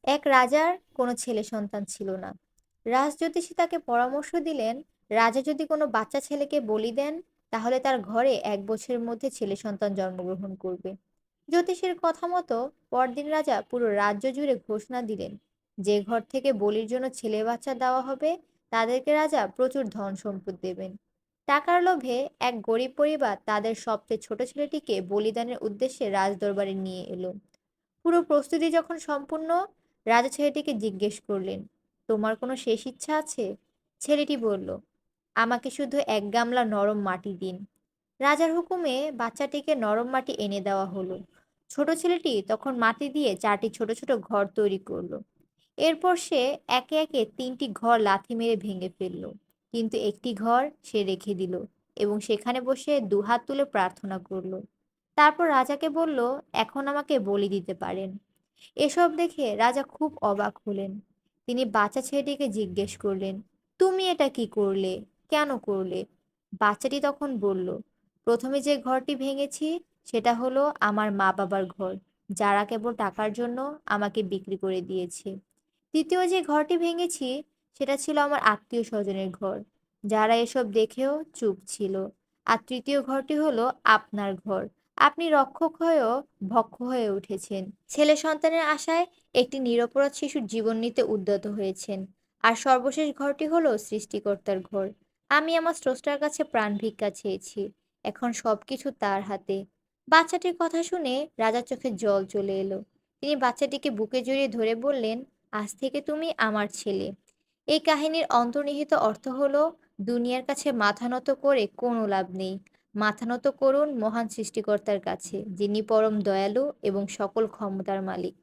এক রাজার কোনো ছেলে সন্তান ছিল না। রাজজ্যোতিষী তাকে পরামর্শ দিলেন, রাজা যদি কোনো বাচ্চা ছেলেকে বলি দেন, তাহলে তার ঘরে ১ বছরের মধ্যে ছেলে সন্তান জন্মগ্রহণ করবে। জ্যোতিষীর কথা মতো পরদিন রাজা পুরো রাজ্য জুড়ে ঘোষণা দিলেন, যে ঘর থেকে বলির জন্য ছেলে বাচ্চা দেওয়া হবে, তাদেরকে রাজা প্রচুর ধন সম্পদ দেবেন। টাকার লোভে এক গরিব পরিবার তাদের সবচেয়ে ছোট ছেলেটিকে বলিদানের উদ্দেশ্যে রাজদরবারে নিয়ে এলো। পুরো প্রস্তুতি যখন সম্পূর্ণ, রাজা ছেলেটিকে জিজ্ঞেস করলেন, তোমার কোনো শেষ ইচ্ছা আছে? ছেলেটি বলল, আমাকে শুধু এক গামলা নরম মাটি দিন। রাজার হুকুমে বাচ্চাটিকে নরম মাটি এনে দেওয়া হলো। ছোট ছেলেটি তখন মাটি দিয়ে 4টি ছোট ছোট ঘর তৈরি করলো। এরপর সে একে একে 3টি ঘর লাথি মেরে ভেঙে ফেললো। কিন্তু একটি ঘর সে রেখে দিল এবং সেখানে বসে দুহাত তুলে প্রার্থনা করলো। তারপর রাজাকে বলল, এখন আমাকে বলি দিতে পারেন। এসব দেখে রাজা খুব অবাক হলেন। তিনি বাচ্চা ছেলেটিকে জিজ্ঞেস করলেন, তুমি এটা কি করলে? কেন করলে? বাচ্চাটি তখন বলল, প্রথমে যে ঘরটি ভেঙেছি সেটা হলো আমার মা বাবার ঘর, যারা কেবল টাকার জন্য আমাকে বিক্রি করে দিয়েছে। দ্বিতীয় যে ঘরটি ভেঙেছি সেটা ছিল আমার আত্মীয় স্বজনের ঘর, যারা এসব দেখেও চুপ ছিল। আর তৃতীয় ঘরটি হলো আপনার ঘর, আপনি রক্ষক হয়েও ভক্ষ হয়ে উঠেছেন। ছেলে সন্তানের আশায় একটি নিরপরাধ শিশুর জীবন নিতে উদ্যত হয়েছেন। আর সর্বশেষ ঘরটি হলো সৃষ্টিকর্তার ঘর। আমি আমার স্রষ্টার কাছে প্রাণ ভিক্ষা চেয়েছি। এখন সবকিছু তার হাতে। বাচ্চাটির কথা শুনে রাজার চোখে জল চলে এলো। তিনি বাচ্চাটিকে বুকে জড়িয়ে ধরে বললেন, আজ থেকে তুমি আমার ছেলে। এই কাহিনীর অন্তর্নিহিত অর্থ হলো, দুনিয়ার কাছে মাথা নত করে কোনো লাভ নেই। মাথা নত করুন মহান সৃষ্টিকর্তার কাছে, যিনি পরম দয়ালু এবং সকল ক্ষমতার মালিক।